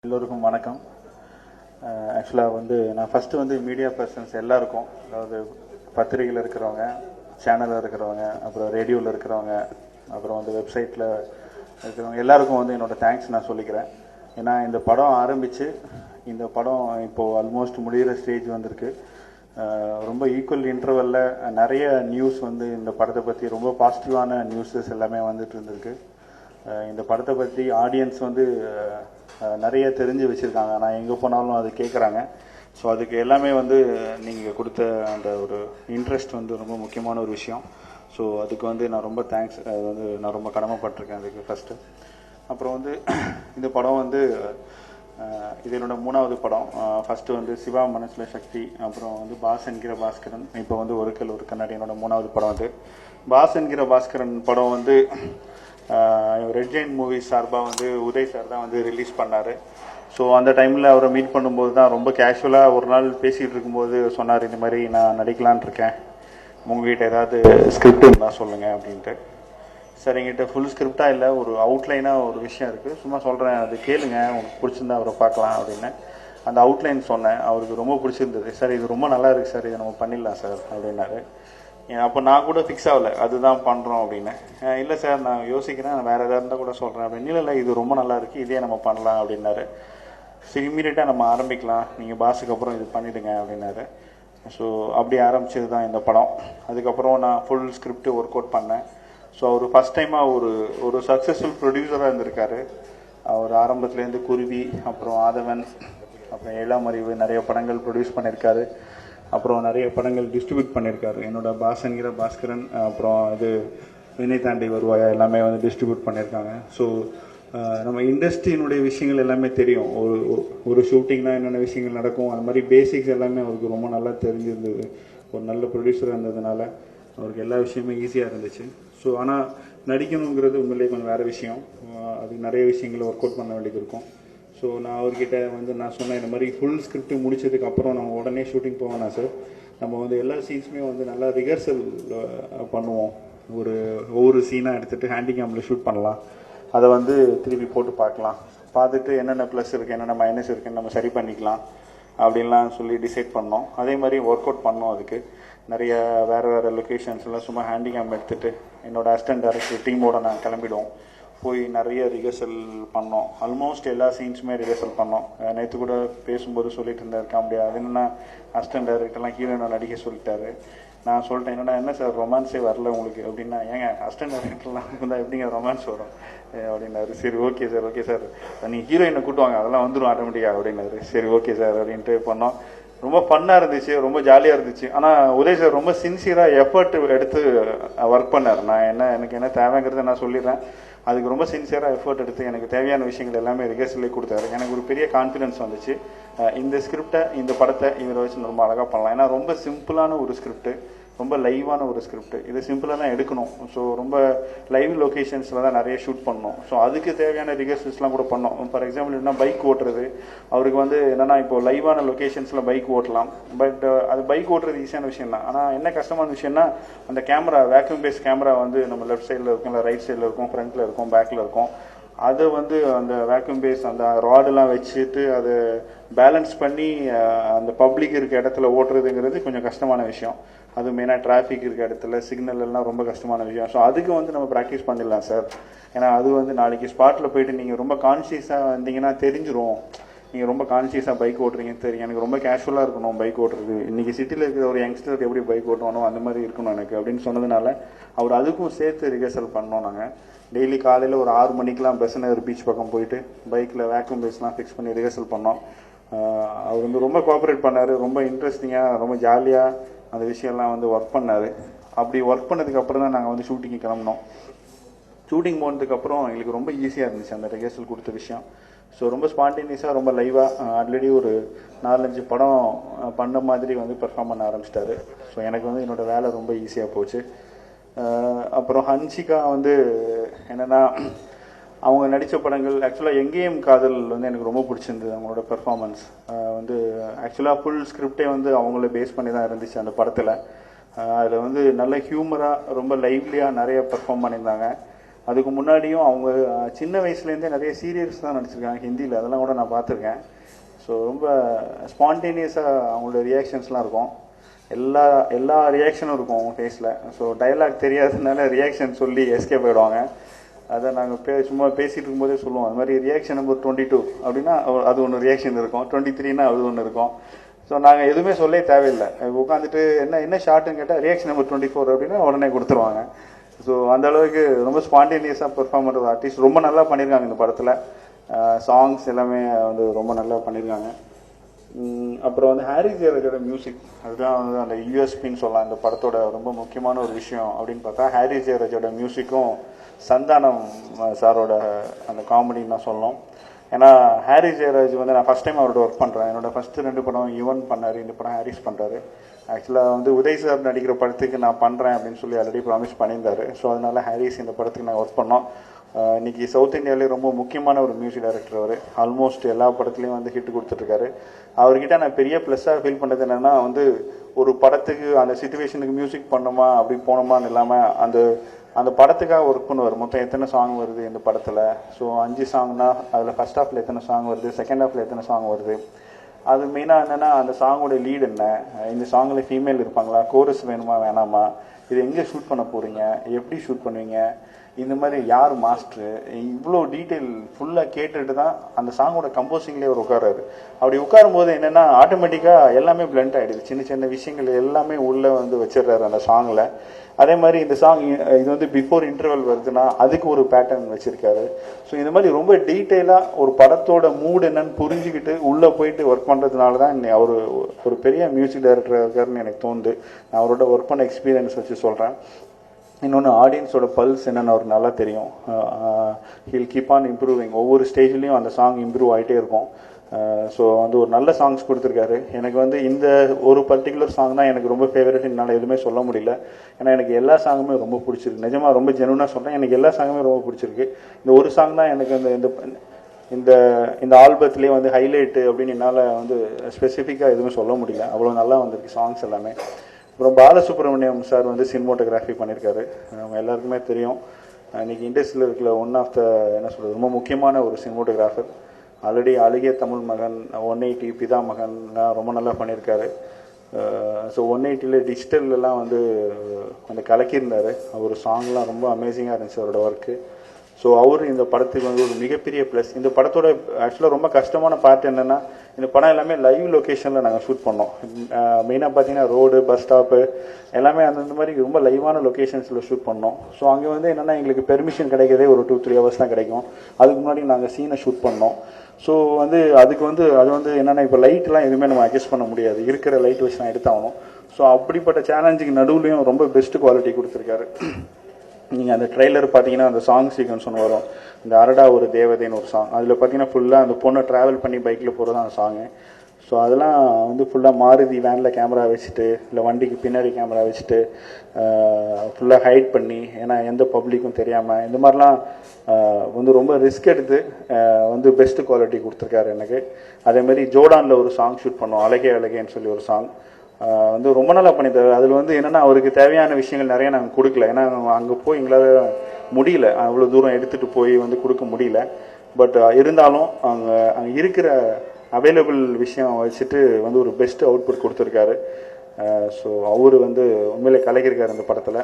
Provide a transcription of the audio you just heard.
எல்லோருக்கும் வணக்கம். ஆக்சுவலாக நான் ஃபஸ்ட்டு மீடியா பர்சன்ஸ் எல்லாருக்கும், அதாவது பத்திரிகையில் இருக்கிறவங்க, சேனலில் இருக்கிறவங்க, அப்புறம் ரேடியோவில் இருக்கிறவங்க, அப்புறம் வெப்சைட்டில் இருக்கிறவங்க எல்லாருக்கும் என்னோடய தேங்க்ஸ் நான் சொல்லிக்கிறேன். ஏன்னா இந்த படம் ஆரம்பித்து இந்த படம் இப்போது ஆல்மோஸ்ட் முடிகிற ஸ்டேஜ் வந்திருக்கு. ரொம்ப ஈக்குவல் இன்டர்வலில் நிறைய நியூஸ் இந்த படத்தை பற்றி ரொம்ப பாசிட்டிவான நியூஸஸ் எல்லாமே வந்துட்டு இருந்திருக்கு. இந்த படத்தை பற்றி ஆடியன்ஸ் நிறைய தெரிஞ்சு வச்சுருக்காங்க. நான் எங்கே போனாலும் அது கேட்குறாங்க. ஸோ அதுக்கு எல்லாமே நீங்கள் கொடுத்த அந்த ஒரு இன்ட்ரெஸ்ட் ரொம்ப முக்கியமான ஒரு விஷயம். ஸோ அதுக்கு நான் ரொம்ப தேங்க்ஸ். அது நான் ரொம்ப கடமைப்பட்டிருக்கேன் அதுக்கு ஃபஸ்ட்டு. அப்புறம் இந்த படம் இது என்னோட 3வது படம். ஃபஸ்ட்டு சிவா மனசில் சக்தி, அப்புறம் பாஸ் என்கிற பாஸ்கரன், இப்போ ஒரு கல் ஒரு கண்ணாடி என்னோட 3வது படம். பாஸ் என்கிற பாஸ்கரன் படம் ரெட் ஜெயின் மூவிஸ் சார்பாக உதய் சார் தான் ரிலீஸ் பண்ணார். ஸோ அந்த டைமில் அவரை மீட் பண்ணும்போது தான் ரொம்ப கேஷுவலாக ஒரு நாள் பேசிகிட்டு இருக்கும்போது சொன்னார், இந்த மாதிரி நான் நடிக்கலான் இருக்கேன், உங்ககிட்ட ஏதாவது ஸ்கிரிப்ட் இருந்தால் சொல்லுங்கள் அப்படின்ட்டு. சார் எங்கிட்ட ஃபுல் ஸ்கிரிப்டாக இல்லை, ஒரு அவுட்லைனாக ஒரு விஷயம் இருக்குது, சும்மா சொல்கிறேன், அது கேளுங்க, உங்களுக்கு பிடிச்சிருந்தா அவரை பார்க்கலாம் அப்படின்னு அந்த அவுட்லைன் சொன்னேன். அவருக்கு ரொம்ப பிடிச்சிருந்தது. சார் இது ரொம்ப நல்லா இருக்குது சார், இதை நம்ம பண்ணிடலாம் சார் அப்படின்னாரு. அப்போ நான் கூட ஃபிக்ஸ் ஆகலை, அதுதான் பண்ணுறோம் அப்படின்னு. இல்லை சார் நான் யோசிக்கிறேன், நான் வேறு எதாவது இருந்தால் கூட சொல்கிறேன் அப்படின்னு. இல்லை இது ரொம்ப நல்லா இருக்குது, இதே நம்ம பண்ணலாம் அப்படின்னாரு. சரி இமீடியட்டாக நம்ம ஆரம்பிக்கலாம், நீங்கள் பாஸுக்கு அப்புறம் இது பண்ணிவிடுங்க அப்படின்னாரு. ஸோ அப்படி ஆரம்பிச்சது தான் இந்த படம். அதுக்கப்புறம் நான் ஃபுல் ஸ்கிரிப்ட் ஒர்க் அவுட் பண்ணேன். ஸோ அவர் ஃபஸ்ட் டைமாக ஒரு சக்ஸஸ்ஃபுல் ப்ரொடியூசராக இருந்திருக்காரு. அவர் ஆரம்பத்துலேருந்து குருவி, அப்புறம் ஆதவன், அப்புறம் ஏழாம் அறிவு, நிறைய படங்கள் ப்ரொடியூஸ் பண்ணியிருக்காரு. அப்புறம் நிறைய படங்கள் டிஸ்ட்ரிபியூட் பண்ணியிருக்காரு. என்னோட பாஸ் என்கிற பாஸ்கரன், அப்புறம் வினை தாண்டி வருவாயா எல்லாமே டிஸ்ட்ரிபியூட் பண்ணியிருக்காங்க. ஸோ நம்ம இண்டஸ்ட்ரியினுடைய விஷயங்கள் எல்லாமே தெரியும். ஒரு ஷூட்டிங்னா என்னென்ன விஷயங்கள் நடக்கும், அது மாதிரி பேசிக்ஸ் எல்லாமே அவருக்கு ரொம்ப நல்லா தெரிஞ்சிருந்தது. ஒரு நல்ல ப்ரொடியூசராக இருந்ததுனால அவருக்கு எல்லா விஷயமே ஈஸியாக இருந்துச்சு. ஸோ ஆனால் நடிக்கணுங்கிறது உண்மையிலேயே கொஞ்சம் வேறு விஷயம். அதுக்கு நிறைய விஷயங்களை ஒர்க் அவுட் பண்ண வேண்டியது இருக்கும். ஸோ நான் அவர்கிட்ட நான் சொன்னேன், இந்த மாதிரி ஃபுல் ஸ்கிரிப்ட் முடிச்சதுக்கப்புறம் நம்ம உடனே ஷூட்டிங் போவேனா சார், நம்ம எல்லா சீன்ஸுமே நல்லா ரிஹர்சல் பண்ணுவோம். ஒவ்வொரு சீனாக எடுத்துகிட்டு ஹேண்டிகேமில் ஷூட் பண்ணலாம், அதை திருப்பி போட்டு பார்க்கலாம், பார்த்துட்டு என்னென்ன ப்ளஸ் இருக்குது என்னென்ன மைனஸ் இருக்குன்னு நம்ம சரி பண்ணிக்கலாம் அப்படின்லாம் சொல்லி டிசைட் பண்ணோம். அதே மாதிரி ஒர்க் அவுட் பண்ணோம். அதுக்கு நிறைய வேறு லொக்கேஷன்ஸ்லாம் சும்மா ஹேண்டிகேம் எடுத்துகிட்டு என்னோடய அசிஸ்டன்ட் டைரக்டர் டீமோடு நான் கிளம்பிடுவோம். போய் நிறைய ரிஹர்சல் பண்ணோம். ஆல்மோஸ்ட் எல்லா சீன்ஸுமே ரிஹர்சல் பண்ணோம். நேற்று கூட பேசும்போது சொல்லிட்டு இருந்தார் காமெடியா, அது என்னென்னா அசிஸ்டன்ட் டைரக்டர்லாம் ஹீரோயினை நடிக்க சொல்லிட்டாரு. நான் சொல்லிட்டேன், என்னடா என்ன சார் ரொமான்ஸே வரல உங்களுக்கு அப்படின்னா, ஏங்க அசிஸ்டன்ட் டைரக்டர்லாம் இருந்தால் எப்படிங்க ரொமான்ஸ் வரும் அப்படின்னாரு. சரி ஓகே சார் நீங்கள் ஹீரோயினை கூட்டுவாங்க, அதெல்லாம் வந்துடும் ஆட்டோமேட்டிக்காக அப்படின்னாரு. சரி ஓகே சார் அப்படின்ட்டு பண்ணோம். ரொம்ப ஃபன்னாக இருந்துச்சு, ரொம்ப ஜாலியாக இருந்துச்சு. ஆனால் உதய் சார் ரொம்ப சின்சியராக எஃபர்ட் எடுத்து ஒர்க் பண்ணார். எனக்கு என்ன தேவைங்கிறத நான் சொல்லிடுறேன். அதுக்கு ரொம்ப சின்சியராக எஃபர்ட் எடுத்து எனக்கு தேவையான விஷயங்கள் எல்லாமே ரிஹர்சலே கொடுத்தாரு. எனக்கு ஒரு பெரிய கான்ஃபிடன்ஸ் வந்துச்சு, இந்த ஸ்கிரிப்டை இந்த படத்தை இவரை வச்சு ரொம்ப அழகாக பண்ணலாம். ஏன்னா ரொம்ப சிம்பிளான ஒரு ஸ்கிரிப்ட், ரொம்ப லைவான ஒரு ஸ்கிரிப்ட், இது சிம்பிளாக தான் எடுக்கணும். ஸோ ரொம்ப லைவ் லொக்கேஷன்ஸில் தான் நிறைய ஷூட் பண்ணணும். ஸோ அதுக்கு தேவையான ரிஹர்சல்ஸ்லாம் கூட பண்ணோம். ஃபார் எக்ஸாம்பிள் என்ன பைக் ஓட்டுறது, அவருக்கு என்னென்னா இப்போ லைவான லொக்கேஷன்ஸில் பைக் ஓட்டலாம், பட் அது பைக் ஓட்டுறது ஈஸியான விஷயம் தான். ஆனால் என்ன கஷ்டமான விஷயம்னா அந்த கேமரா, வேக்யூம் பேஸ் கேமரா நம்ம லெஃப்ட் சைடில் இருக்கும், இல்லை ரைட் சைடில் இருக்கும், ஃப்ரண்ட்டில் இருக்கும், பேக்கில் இருக்கும். அதை அந்த வேக்யூம் பேஸ் அந்த ராடெல்லாம் வச்சுட்டு அதை பேலன்ஸ் பண்ணி அந்த பப்ளிக் இருக்க இடத்துல ஓட்டுறதுங்கிறது கொஞ்சம் கஷ்டமான விஷயம். அது மெயினாக டிராஃபிக் இருக்க இடத்துல சிக்னல் எல்லாம் ரொம்ப கஷ்டமான விஷயம். ஸோ அதுக்கு நம்ம ப்ராக்டிஸ் பண்ணிடலாம் சார். ஏன்னா அது நாளைக்கு ஸ்பாட்டில் போயிட்டு நீங்கள் ரொம்ப கான்ஷியஸாக வந்தீங்கன்னா தெரிஞ்சிடும், நீங்கள் ரொம்ப கான்ஷியஸாக பைக் ஓட்டுறீங்கன்னு தெரியும். எனக்கு ரொம்ப கேஷுவலாக இருக்கணும் பைக் ஓட்டுறது, இன்றைக்கி சிட்டியில் இருக்கிற ஒரு யங்ஸ்டர் எப்படி பைக் ஓட்டுவானோ அந்த மாதிரி இருக்கணும் எனக்கு அப்படின்னு சொன்னதுனால அவர் அதுக்கும் சேர்த்து ரிஹர்சல் பண்ணோம். நாங்கள் டெய்லி காலையில் ஒரு 6 மணிக்கெலாம் பெசநகர் பீச் பக்கம் போயிட்டு பைக்கில் வேக்யூம் பேஸ்லாம் ஃபிக்ஸ் பண்ணி ரிஹர்சல் பண்ணோம். அவர் ரொம்ப கோஆப்ரேட் பண்ணார், ரொம்ப இன்ட்ரெஸ்டிங்காக, ரொம்ப ஜாலியாக அந்த விஷயம்லாம் ஒர்க் பண்ணார். அப்படி ஒர்க் பண்ணதுக்கப்புறம் தான் நாங்கள் ஷூட்டிங்கு கிளம்பினோம். ஷூட்டிங் போனதுக்கப்புறம் எங்களுக்கு ரொம்ப ஈஸியாக இருந்துச்சு அந்த ரிஹர்சல் கொடுத்த விஷயம். ஸோ ரொம்ப ஸ்பான்டேனியஸாக, ரொம்ப லைவாக, ஆல்ரெடி ஒரு 4-5 படம் பண்ண மாதிரி பெர்ஃபார்ம் பண்ண ஆரம்பிச்சிட்டாரு. ஸோ எனக்கு என்னோடய வேலை ரொம்ப ஈஸியாக போச்சு. அப்புறம் ஹன்சிகா என்னென்னா அவங்க நடித்த படங்கள் ஆக்சுவலாக எங்கேயும் காதல் எனக்கு ரொம்ப பிடிச்சிருந்தது. அவங்களோட பெர்ஃபார்மன்ஸ் ஆக்சுவலாக ஃபுல் ஸ்கிரிப்டே அவங்கள பேஸ் பண்ணி தான் இருந்துச்சு அந்த படத்தில். அதில் நல்ல ஹியூமராக, ரொம்ப லைவ்லியாக நிறைய பெர்ஃபார்ம் பண்ணியிருந்தாங்க. அதுக்கு முன்னாடியும் அவங்க சின்ன வயசுலேருந்தே நிறைய சீரியல்ஸ் தான் நடிச்சிருக்காங்க ஹிந்தியில், அதெல்லாம் கூட நான் பார்த்துருக்கேன். ஸோ ரொம்ப ஸ்பான்டேனியஸாக அவங்களோட ரியாக்ஷன்ஸ்லாம் இருக்கும். எல்லா ரியாக்ஷனும் இருக்கும் அவங்க ஃபேஸில். ஸோ டைலாக் தெரியாததுனால ரியாக்ஷன் சொல்லி எஸ்கேப் ஆகிடுவாங்க. அதை நாங்கள் சும்மா பேசிகிட்டு இருக்கும்போதே சொல்லுவோம், அது மாதிரி ரியாக்ஷன் நம்பர் 22 அப்படின்னா அது ஒன்று ரியாக்ஷன் இருக்கும், 23னா அது ஒன்று இருக்கும். ஸோ நாங்கள் எதுவுமே சொல்லே தேவையில்லை, உட்காந்துட்டு என்ன ஷார்ட்டுன்னு கேட்டால் ரியாக்ஷன் நம்பர் 24 அப்படின்னா உடனே கொடுத்துருவாங்க. ஸோ அந்த அளவுக்கு ரொம்ப ஸ்பான்டேனியஸாக பெர்ஃபார்ம் பண்ணுறது ஆர்டிஸ்ட் ரொம்ப நல்லா பண்ணியிருக்காங்க இந்த படத்தில். சாங்ஸ் எல்லாமே வந்து ரொம்ப நல்லா பண்ணியிருக்காங்க. அப்புறம் வந்து ஹாரி ஜெயராஜோட மியூசிக், அதுதான் வந்து அந்த யூஎஸ்பின்னு சொல்லலாம் இந்த படத்தோட ரொம்ப முக்கியமான ஒரு விஷயம் அப்படின்னு பார்த்தா ஹாரி ஜெயராஜோட மியூசிக்கும் சந்தானம் சாரோட அந்த காமெடின்னு தான் சொல்லணும். ஏன்னா ஹாரி ஜெயராஜ் வந்து நான் ஃபஸ்ட் டைம் அவரோட ஒர்க் பண்ணுறேன். என்னோட ஃபஸ்ட்டு 2 படம் யுவன் பண்ணார், இந்த படம் ஹாரிஸ் பண்ணுறாரு. ஆக்சுவலாக வந்து உதய் சார் நடிக்கிற படத்துக்கு நான் பண்ணுறேன் அப்படின்னு சொல்லி ஆல்ரெடி ப்ராமிஸ் பண்ணியிருந்தாரு. ஸோ அதனால ஹாரிஸ் இந்த படத்துக்கு நான் ஒர்க் பண்ணோம். இன்னைக்கு சவுத் இந்தியாவிலே ரொம்ப முக்கியமான ஒரு மியூசிக் டைரக்டர் அவர். ஆல்மோஸ்ட் எல்லா படத்துலையும் வந்து ஹிட் கொடுத்துட்ருக்காரு. அவர்கிட்ட நான் பெரிய ப்ளஸ்ஸாக ஃபீல் பண்ணுறது என்னென்னா வந்து ஒரு படத்துக்கு அந்த சிச்சுவேஷனுக்கு மியூசிக் பண்ணோமா அப்படி போனோமான்னு இல்லாமல் அந்த படத்துக்காக ஒர்க் பண்ணுவார். மொத்தம் எத்தனை சாங் வருது இந்த படத்தில், ஸோ 5 சாங்னா அதில் ஃபர்ஸ்ட் ஹாஃபில் எத்தனை சாங் வருது, செகண்ட் ஹாஃபில் எத்தனை சாங் வருது, அது மெயினாக என்னென்னா அந்த சாங்கோட லீட் என்ன, இந்த சாங்கில் ஃபீமேல் இருப்பாங்களா, கோரஸ் வேணுமா வேணாமா, இது எங்கே ஷூட் பண்ண போகிறீங்க, எப்படி ஷூட் பண்ணுவீங்க, இந்த மாதிரி யார் மாஸ்டரு, இவ்வளோ டீட்டெயில் ஃபுல்லாக கேட்டுட்டு தான் அந்த சாங்கோட கம்போசிங்லேயே அவர் உட்காராரு. அப்படி உட்காரும் போது என்னென்னா ஆட்டோமேட்டிக்காக எல்லாமே பிளண்ட் ஆகிடுது, சின்ன சின்ன விஷயங்கள் எல்லாமே உள்ளே வந்து வச்சிடுறாரு அந்த சாங்கில். அதே மாதிரி இந்த சாங் இது வந்து பிஃபோர் இன்டர்வல் வருதுன்னா அதுக்கு ஒரு பேட்டர்ன் வச்சிருக்காரு. ஸோ இந்த மாதிரி ரொம்ப டீட்டெயிலாக ஒரு படத்தோட மூட் என்னன்னு புரிஞ்சுக்கிட்டு உள்ளே போயிட்டு ஒர்க் பண்ணுறதுனால தான் அவர் ஒரு பெரிய மியூசிக் டைரக்டர் இருக்காருன்னு எனக்கு தோணுது. நான் அவரோட ஒர்க் பண்ண எக்ஸ்பீரியன்ஸ் வச்சு சொல்கிறேன். இன்னொன்று ஆடியன்ஸோட பல்ஸ் என்னென்னு அவருக்கு நல்லா தெரியும். ஹில் கீப் ஆன் இம்ப்ரூவிங், ஒவ்வொரு ஸ்டேஜ்லேயும் அந்த சாங் இம்ப்ரூவ் ஆகிட்டே இருக்கும். ஸோ வந்து ஒரு நல்ல சாங்ஸ் கொடுத்துருக்காரு. எனக்கு வந்து இந்த ஒரு பர்டிகுலர் சாங் தான் எனக்கு ரொம்ப ஃபேவரட், என்னால் எதுவுமே சொல்ல முடியல. ஏன்னா எனக்கு எல்லா சாங்குமே ரொம்ப பிடிச்சிருக்கு, நிஜமாக ரொம்ப ஜெனுவனாக சொல்கிறேன், எனக்கு எல்லா சாங்குமே ரொம்ப பிடிச்சிருக்கு. இந்த ஒரு சாங் தான் எனக்கு இந்த இந்த ஆல்பத்துலேயே வந்து ஹைலைட்டு அப்படின்னு என்னால் வந்து ஸ்பெசிஃபிக்காக எதுவுமே சொல்ல முடியல, அவ்வளோ நல்லா வந்திருக்கு சாங்ஸ் எல்லாமே. அப்புறம் பாலசுப்ரமணியம் சார் வந்து சினிமோட்டோகிராஃபி பண்ணியிருக்காரு. அவங்க எல்லாருக்குமே தெரியும், இன்றைக்கி இண்டஸ்ட்ரியில் இருக்கிற ஒன் ஆஃப் த என்ன சொல்கிறது ரொம்ப முக்கியமான ஒரு சினிமோட்டோகிராஃபர். ஆல்ரெடி அழகிய தமிழ் மகன், 180, பிதா மகன்லாம் ரொம்ப நல்லா பண்ணியிருக்காரு. ஸோ 180ல் டிஜிட்டல்லாம் வந்து அந்த கலக்கியிருந்தார். அவர் சாங்லாம் ரொம்ப அமேசிங்காக இருந்துச்சு அவரோட ஒர்க்கு. ஸோ அவர் இந்த படத்துக்கு வந்து ஒரு மிகப்பெரிய ப்ளஸ். இந்த படத்தோட ஆக்சுவலாக ரொம்ப கஷ்டமான பார்ட் என்னென்னா இந்த படம் எல்லாமே லைவ் லொக்கேஷனில் நாங்கள் ஷூட் பண்ணோம். மெயினாக பார்த்தீங்கன்னா ரோடு, பஸ் ஸ்டாப்பு எல்லாமே அந்த மாதிரி ரொம்ப லைவான லொக்கேஷன்ஸில் ஷூட் பண்ணோம். ஸோ அங்கே வந்து என்னென்னா எங்களுக்கு பெர்மிஷன் கிடைக்கிறதே ஒரு 2-3 ஹவர்ஸ் தான் கிடைக்கும். அதுக்கு முன்னாடி நாங்கள் சீனை ஷூட் பண்ணோம். ஸோ வந்து அதுக்கு வந்து அது வந்து என்னென்னா இப்போ லைட்லாம் எதுவுமே நம்ம அட்ஜஸ்ட் பண்ண முடியாது, இருக்கிற லைட் வச்சு நான் எடுத்தாகணும். ஸோ அப்படிப்பட்ட சேலஞ்சுக்கு நடுவுலையும் ரொம்ப பெஸ்ட் குவாலிட்டி கொடுத்துருக்காரு. நீங்கள் அந்த ட்ரெய்லர் பார்த்தீங்கன்னா அந்த சாங் சீக்வன்ஸ் ஒன்று வரும், இந்த அரடா ஒரு தேவதைன்னு ஒரு சாங். அதில் பார்த்தீங்கன்னா ஃபுல்லாக அந்த பொண்ணை ட்ராவல் பண்ணி பைக்கில் போகிறது அந்த சாங்கு. ஸோ அதெல்லாம் வந்து ஃபுல்லாக மாருதி வேனில் கேமரா வச்சுட்டு, இல்லை வண்டிக்கு பின்னாடி கேமரா வச்சுட்டு ஃபுல்லாக ஹைட் பண்ணி, ஏன்னா எந்த பப்ளிக்கும் தெரியாமல் இந்த மாதிரிலாம் வந்து ரொம்ப ரிஸ்க் எடுத்து வந்து பெஸ்ட்டு குவாலிட்டி கொடுத்துருக்காரு எனக்கு. அதேமாதிரி ஜோர்டானில் ஒரு சாங் ஷூட் பண்ணோம், அழகே அழகேன்னு சொல்லி ஒரு சாங். வந்து ரொம்ப நல்லா பண்ணியிருந்தாரு. அதில் வந்து என்னென்னா அவருக்கு தேவையான விஷயங்கள் நிறைய நாங்கள் கொடுக்கல, ஏன்னா அங்கே போய் எங்களால் முடியல, அவ்வளோ தூரம் எடுத்துகிட்டு போய் வந்து கொடுக்க முடியல. பட் இருந்தாலும் அங்கே இருக்கிற அவைலபிள் விஷயம் வச்சுட்டு வந்து ஒரு பெஸ்ட் அவுட்புட் கொடுத்துருக்காரு. ஸோ அவர் வந்து உண்மையிலே கலக்கியிருக்காரு இந்த படத்தில்.